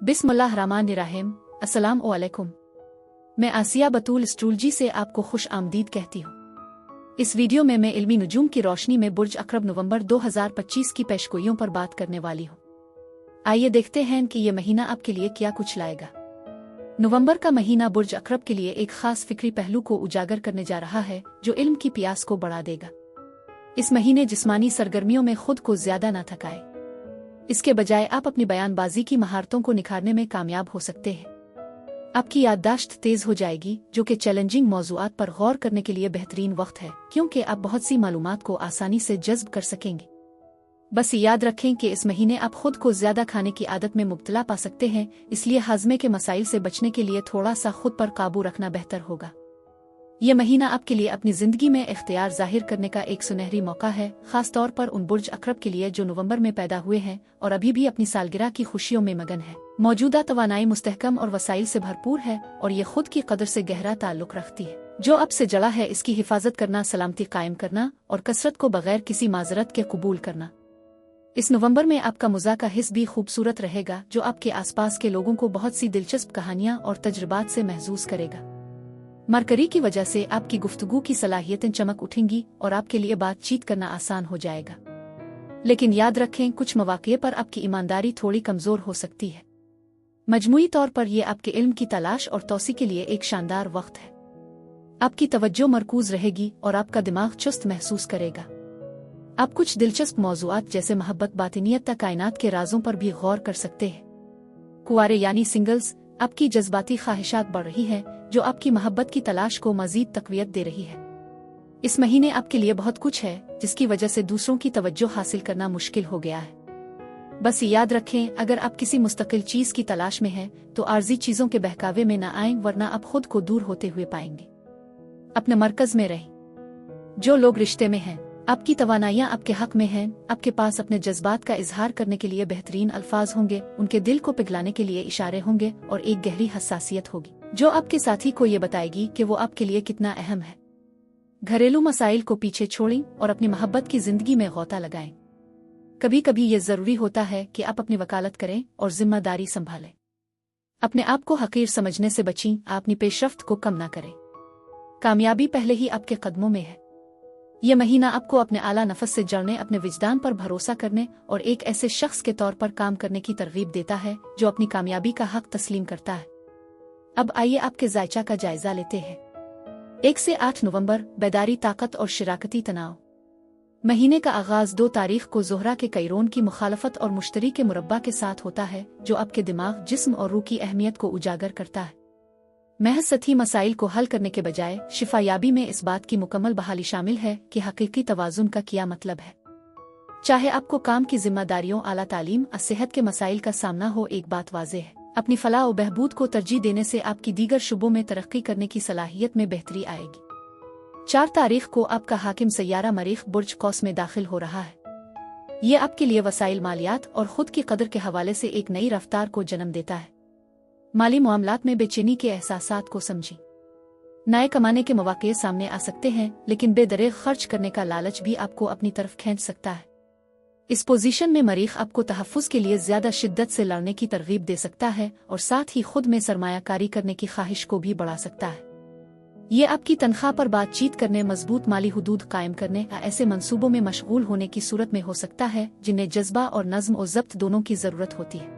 बिस्मिल्लाहिर्रहमानिर्रहीम। अस्सलाम वालेकुम। मैं आसिया बतूल एस्ट्रोलॉजी से आपको खुश आमदीद कहती हूँ। इस वीडियो में मैं इल्मी नुजूम की रोशनी में बुर्ज अक़रब नवंबर 2025 की पेशगोइयों पर बात करने वाली हूँ। आइए देखते हैं कि ये महीना आपके लिए क्या कुछ लाएगा। नवंबर का महीना बुर्ज अक़रब के लिए एक खास फिक्री पहलू को उजागर करने जा रहा है जो इल्म की प्यास को बढ़ा देगा। इस महीने जिस्मानी सरगर्मियों में खुद को ज्यादा न थकाए, इसके बजाय आप अपनी बयानबाजी की महारतों को निखारने में कामयाब हो सकते हैं। आपकी याददाश्त तेज हो जाएगी, जो कि चैलेंजिंग मौज़ूआत पर गौर करने के लिए बेहतरीन वक्त है, क्योंकि आप बहुत सी मालूमात को आसानी से जज्ब कर सकेंगे। बस याद रखें कि इस महीने आप खुद को ज्यादा खाने की आदत में मुब्तला पा सकते हैं, इसलिए हाजमे के मसाइल से बचने के लिए थोड़ा सा खुद पर काबू रखना बेहतर होगा। ये महीना आपके लिए अपनी जिंदगी में इख्तियार जाहिर करने का एक सुनहरी मौका है, खास तौर पर उन बुर्ज अक़रब के लिए जो नवंबर में पैदा हुए हैं और अभी भी अपनी सालगिरह की खुशियों में मगन है। मौजूदा तवानाई मुस्तहकम और वसाइल से भरपूर है और ये खुद की कदर से गहरा ताल्लुक रखती है। जो अब से जड़ा है इसकी हिफाजत करना, सलामती कायम करना और कसरत को बगैर किसी माजरत के कबूल करना। इस नवंबर में आपका मुज़ा का हिस्स भी खूबसूरत रहेगा, जो आपके आसपास के लोगों को बहुत सी दिलचस्प कहानियां और तजुर्बात से महसूस करेगा। मरकरी की वजह से आपकी गुफ्तगू की सलाहियतें चमक उठेंगी और आपके लिए बातचीत करना आसान हो जाएगा। लेकिन याद रखें, कुछ मौक़े पर आपकी ईमानदारी थोड़ी कमजोर हो सकती है। मजमूई तौर पर यह आपके इल्म की तलाश और तौसी के लिए एक शानदार वक्त है। आपकी तवज्जो मरकूज रहेगी और आपका दिमाग चुस्त महसूस करेगा। आप कुछ दिलचस्प मौज़ूआत जैसे मोहब्बत, बातिनियत तक कायनात के राजों पर भी गौर कर सकते हैं। कुंवारे यानी सिंगल्स, आपकी जज्बाती ख्वाहिशात बढ़ रही है, जो आपकी मोहब्बत की तलाश को मजीद तक़वियत दे रही है। इस महीने आपके लिए बहुत कुछ है जिसकी वजह से दूसरों की तवज्जो हासिल करना मुश्किल हो गया है। बस याद रखें, अगर आप किसी मुस्तकिल चीज की तलाश में हैं तो आर्जी चीजों के बहकावे में न आएं, वरना आप खुद को दूर होते हुए पाएंगे। अपने मरकज में रहें। जो लोग रिश्ते में हैं, आपकी तवानाइयां आपके हक में हैं। आपके पास अपने जज्बात का इजहार करने के लिए बेहतरीन अल्फाज होंगे, उनके दिल को पिघलाने के लिए इशारे होंगे और एक गहरी हसासियत होगी जो आपके साथी को ये बताएगी कि वो आपके लिए कितना अहम है। घरेलू मसाइल को पीछे छोड़ें और अपनी मोहब्बत की जिंदगी में गौता लगाएं। कभी कभी ये जरूरी होता है कि आप अपनी वकालत करें और जिम्मेदारी संभालें। अपने आप को हकीर समझने से बचें, आप अपनी पेशरफ्त को कम ना करें। कामयाबी पहले ही आपके कदमों में है। यह महीना आपको अपने आला नफस से जड़ने, अपने विजदान पर भरोसा करने और एक ऐसे शख्स के तौर पर काम करने की तरगीब देता है जो अपनी कामयाबी का हक तस्लीम करता है। अब आइए आपके जायचा का जायजा लेते हैं। 1 से 8 नवंबर, बेदारी, ताकत और शराकती तनाव। महीने का आगाज 2 तारीख को ज़ोहरा के कैरोन की मुखालफत और मुश्तरी के मुरब्बा के साथ होता है, जो आपके दिमाग, जिस्म और रूह की अहमियत को उजागर करता है। महज सतही मसाइल को हल करने के बजाय शिफायाबी में इस बात की मुकम्मल बहाली शामिल है कि हकीकी तवाज़ुन का क्या मतलब है। चाहे आपको काम की जिम्मेदारियों, आला तालीम, सेहत के मसाइल का सामना हो, एक बात वाज़ेह है, अपनी फलाह और बहबूद को तरजीह देने से आपकी दीगर शुबों में तरक्की करने की सलाहियत में बेहतरी आएगी। 4 तारीख को आपका हाकिम सैयारा मरीख बुर्ज कौस में दाखिल हो रहा है। ये आपके लिए वसाइल, मालियात और खुद की कदर के हवाले से एक नई रफ्तार को जन्म देता है। माली मामलात में बेचैनी के एहसासात को समझें। नए कमाने के मौके सामने आ सकते हैं, लेकिन बेदरेग खर्च करने का लालच भी आपको अपनी तरफ खींच सकता है। इस पोजीशन में मरीख आपको तहफ़्फ़ुज़ के लिए ज्यादा शिद्दत से लड़ने की तरगीब दे सकता है और साथ ही खुद में सरमायाकारी करने की ख्वाहिश को भी बढ़ा सकता है। ये आपकी तनख्वाह पर बातचीत करने, मजबूत माली हुदूद कायम करने या ऐसे मंसूबों में मशगूल होने की सूरत में हो सकता है जिन्हें जज्बा और नज़्म और ज़ब्त दोनों की ज़रूरत होती है।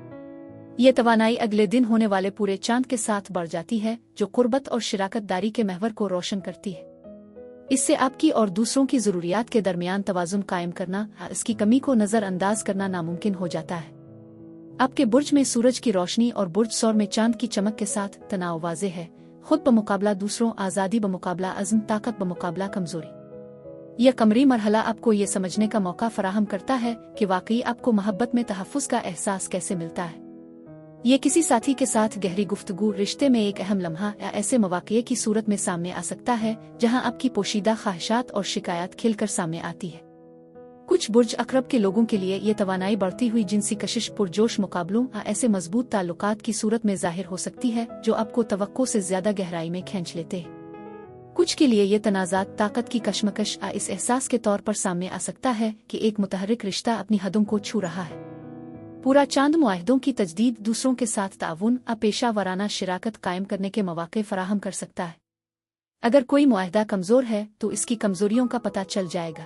ये तवानाई अगले दिन होने वाले पूरे चांद के साथ बढ़ जाती है, जो कुर्बत और शिराकत दारी के महवर को रोशन करती है। इससे आपकी और दूसरों की ज़रूरियात के दरमियान तवाज़ुन कायम करना, इसकी कमी को नज़रअंदाज करना नामुमकिन हो जाता है। आपके बुर्ज में सूरज की रोशनी और बुर्ज सौर में चांद की चमक के साथ तनाव वाज़ेह है। खुद बमुकाबला दूसरों, आज़ादी बमुकाबला अज़्म, ताकत बमुकाबला कमज़ोरी। यह कमरी मरहला आपको ये समझने का मौका फराहम करता है कि वाकई आपको मोहब्बत में तहफ़्फ़ुज़ का एहसास कैसे मिलता है। ये किसी साथी के साथ गहरी गुफ्तगू, रिश्ते में एक अहम लम्हा या ऐसे मौक़े की सूरत में सामने आ सकता है जहां आपकी पोशीदा ख्वाहिशात और शिकायत खिलकर सामने आती है। कुछ बुर्ज अक़रब के लोगों के लिए ये तवानाई बढ़ती हुई जिनसी कशिश, पुरजोश मुकाबलों या ऐसे मजबूत ताल्लुकात की सूरत में ज़ाहिर हो सकती है जो आपको तवक्को से ज्यादा गहराई में खींच लेते हैं। कुछ के लिए ये तनाज़ात ताकत की कशमकश या इस एहसास के तौर पर सामने आ सकता है कि एक मुतहर्रिक रिश्ता अपनी हदों को छू रहा है। पूरा चांद मुआहदों की तजदीद दूसरों के साथ ताउन पेशा वराना शिराकत कायम करने के मौके फराहम कर सकता है। अगर कोई मुआहदा कमज़ोर है तो इसकी कमज़ोरियों का पता चल जाएगा।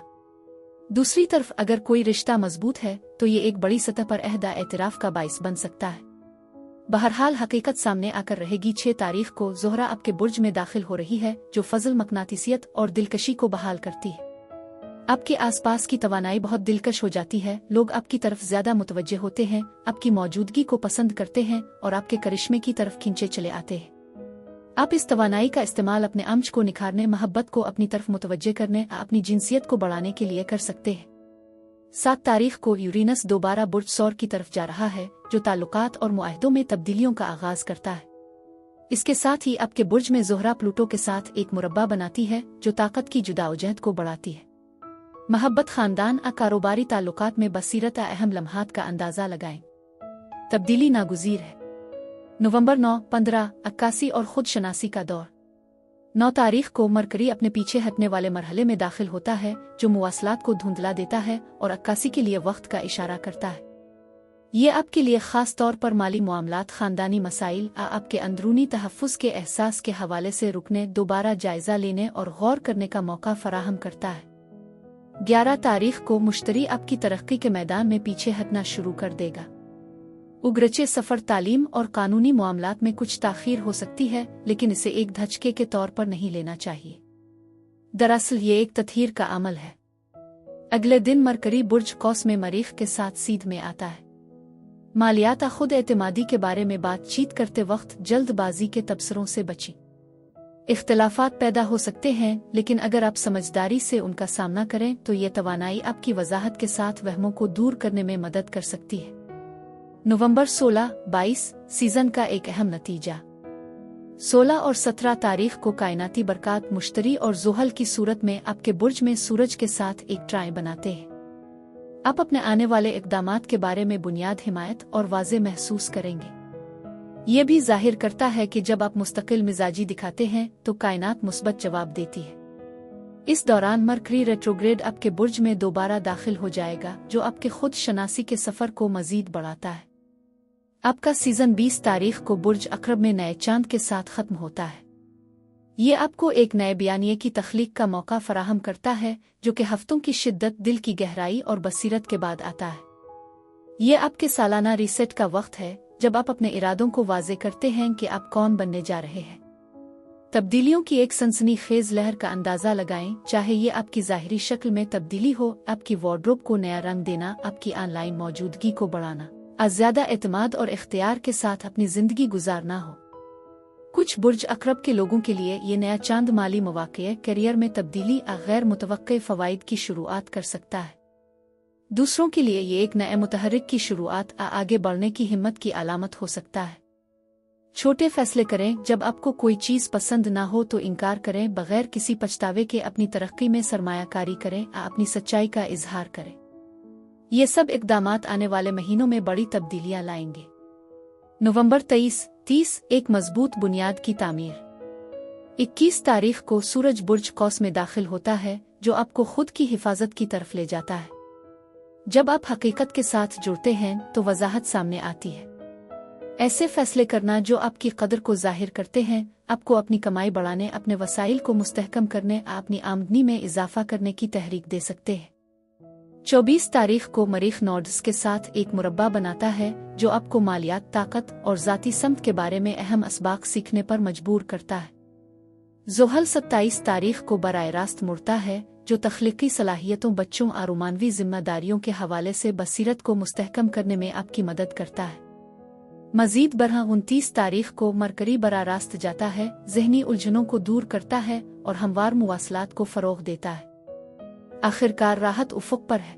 दूसरी तरफ अगर कोई रिश्ता मजबूत है तो ये एक बड़ी सतह पर अहदा एतराफ़ का बाइस बन सकता है। बहरहाल हकीकत सामने आकर रहेगी। 6 तारीख को ज़ोहरा आपके बुर्ज में दाखिल हो रही है, जो फजल, मकनातिसियत और दिलकशी को बहाल करती है। आपके आसपास की तवानाई बहुत दिलकश हो जाती है। लोग आपकी तरफ ज्यादा मुतवज्जे होते हैं, आपकी मौजूदगी को पसंद करते हैं और आपके करिश्मे की तरफ खींचे चले आते हैं। आप इस तवानाई का इस्तेमाल अपने अमच को निखारने, मोहब्बत को अपनी तरफ मुतवज्जे करने, अपनी जिनसियत को बढ़ाने के लिए कर सकते हैं। 7 तारीख को यूरेनस दोबारा बुर्ज सौर की तरफ जा रहा है, जो ताल्लुकात और मुआहदों में तब्दीलियों का आगाज करता है। इसके साथ ही आपके बुर्ज में ज़ोहरा प्लूटो के साथ एक मुरब्बा बनाती है, जो ताकत की जुदाओजहद को बढ़ाती है। मोहब्बत, खानदान कारोबारी ताल्लुकात में बसीरत अहम लम्हात का अंदाज़ा लगाएं। तब्दीली नागुज़ीर है। नवंबर 9, 15, 81 और खुद शनासी का दौर। 9 तारीख को मरकरी अपने पीछे हटने वाले मरहले में दाखिल होता है, जो मुवासलात को धुंधला देता है और 81 के लिए वक्त का इशारा करता है। ये आपके लिए ख़ास तौर पर माली मामलात, ख़ानदानी मसाइल, आपके अंदरूनी तहफ़्फ़ुज़ के एहसास के हवाले से रुकने, दोबारा जायज़ा लेने और गौर करने का मौका फराहम करता है। 11 तारीख को मुश्तरी आपकी तरक्की के मैदान में पीछे हटना शुरू कर देगा। उगरचे सफ़र, तालीम और कानूनी मामलात में कुछ ताख़ीर हो सकती है, लेकिन इसे एक धचके के तौर पर नहीं लेना चाहिए। दरअसल ये एक तत्हीर का अमल है। अगले दिन मरकरी बुर्ज कौस में मरीख के साथ सीध में आता है। मालियात खुद एतमादी के बारे में बातचीत करते वक्त जल्दबाजी के तबसरों से बचें। इख्तिलाफात पैदा हो सकते हैं, लेकिन अगर आप समझदारी से उनका सामना करें तो ये तवानाई आपकी वजाहत के साथ वहमों को दूर करने में मदद कर सकती है। नवंबर 16, 22 सीजन का एक अहम नतीजा। 16 और 17 तारीख को कायनाती बरक़ात मुश्तरी और ज़ुहल की सूरत में आपके बुर्ज में सूरज के साथ एक ट्राई बनाते हैं। आप अपने आने वाले इक़दामात के बारे में बुनियाद, हिमायत और वाज़े महसूस करेंगे। ये भी जाहिर करता है कि जब आप मुस्तकिल मिजाजी दिखाते हैं तो कायनात मुस्बत जवाब देती है। इस दौरान मरकरी रेट्रोग्रेड आपके बुर्ज में दोबारा दाखिल हो जाएगा, जो आपके खुद शनासी के सफ़र को मज़ीद बढ़ाता है। आपका सीज़न 20 तारीख को बुर्ज अक़रब में नए चांद के साथ ख़त्म होता है। ये आपको एक नए बयानिए की तख्लीक का मौका फराहम करता है, जो कि हफ्तों की शिद्दत, दिल की गहराई और बसीरत के बाद आता है। ये आपके सालाना रीसेट का वक्त है, जब आप अपने इरादों को वाज़े करते हैं कि आप कौन बनने जा रहे हैं। तब्दीलियों की एक सनसनीखेज लहर का अंदाज़ा लगाएं, चाहे ये आपकी ज़ाहिरी शक्ल में तब्दीली हो, आपकी वार्डरोब को नया रंग देना, आपकी ऑनलाइन मौजूदगी को बढ़ाना, ज़्यादा एतमाद और इख्तियार के साथ अपनी ज़िंदगी गुजारना हो। कुछ बुर्ज अक़रब के लोगों के लिए ये नया चांद माली मौक़े, करियर में तब्दीली, गैर मुतवक्के फ़वाइद की शुरुआत कर सकता है। दूसरों के लिए ये एक नए मुतहर्रिक की शुरुआत, आगे बढ़ने की हिम्मत की अलामत हो सकता है। छोटे फैसले करें। जब आपको कोई चीज़ पसंद ना हो तो इनकार करें, बगैर किसी पछतावे के अपनी तरक्की में सरमायाकारी करें, अपनी सच्चाई का इजहार करें। ये सब इक़दामात आने वाले महीनों में बड़ी तब्दीलियां लाएंगे। नवंबर 23, 30 एक मजबूत बुनियाद की तामीर। 21 तारीख को सूरज बुर्ज कौस में दाखिल होता है, जो आपको खुद की हिफाजत की तरफ ले जाता है। जब आप हकीकत के साथ जुड़ते हैं तो वजाहत सामने आती है। ऐसे फैसले करना जो आपकी कदर को जाहिर करते हैं, आपको अपनी कमाई बढ़ाने, अपने वसाइल को मुस्तहकम करने, अपनी आमदनी में इजाफा करने की तहरीक दे सकते हैं। 24 तारीख को मरीख नोड्स के साथ एक मुरब्बा बनाता है, जो आपको मालियात, ताकत और ज़ाती समत के बारे में अहम असबाक सीखने पर मजबूर करता है। ज़ुहल 27 तारीख को बराह रास्त मुड़ता है, जो तख्लीकी सलाहियतों, बच्चों और रोमानवी जिम्मेदारियों के हवाले से बसीरत को मुस्तहकम करने में आपकी मदद करता है। मजीद बरह 29 तारीख को मरकरी बराह रास्त जाता है, जहनी उलझनों को दूर करता है और हमवार मुवासलात को फ़रोग़ देता है। आखिरकार राहत उफ़ुक़ पर है।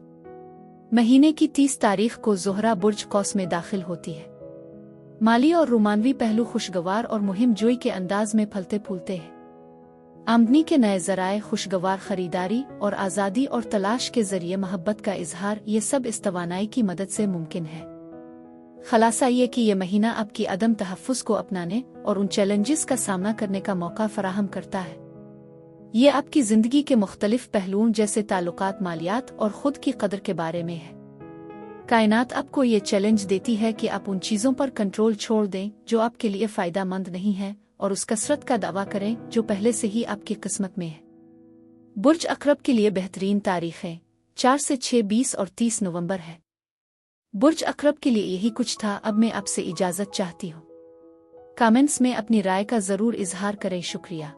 महीने की 30 तारीख को ज़ोहरा बुर्ज कौस में दाखिल होती है। माली और रोमानवी पहलू खुशगवार और मुहिम जोई के अंदाज में फलते फूलते हैं। आमदनी के नए ज़राए, खुशगवार खरीदारी और आज़ादी और तलाश के ज़रिए मोहब्बत का इजहार, ये सब इस तवानाई की मदद से मुमकिन है। खलासा ये कि यह महीना आपकी अदम तहफ़्फ़ुज़ को अपनाने और उन चैलेंजेस का सामना करने का मौका फराहम करता है। ये आपकी ज़िंदगी के मुख्तलिफ पहलुओं जैसे ताल्लुकात, मालियात और ख़ुद की कदर के बारे में है। कायनात आपको ये चैलेंज देती है कि आप उन चीज़ों पर कंट्रोल छोड़ दें जो आपके लिए फ़ायदा मंद नहीं है और उस कसरत का दावा करें जो पहले से ही आपकी किस्मत में है। बुर्ज अक़रब के लिए बेहतरीन तारीखें 4 से 6, 20 और 30 नवंबर है। बुर्ज अक़रब के लिए यही कुछ था। अब मैं आपसे इजाज़त चाहती हूँ। कमेंट्स में अपनी राय का ज़रूर इजहार करें। शुक्रिया।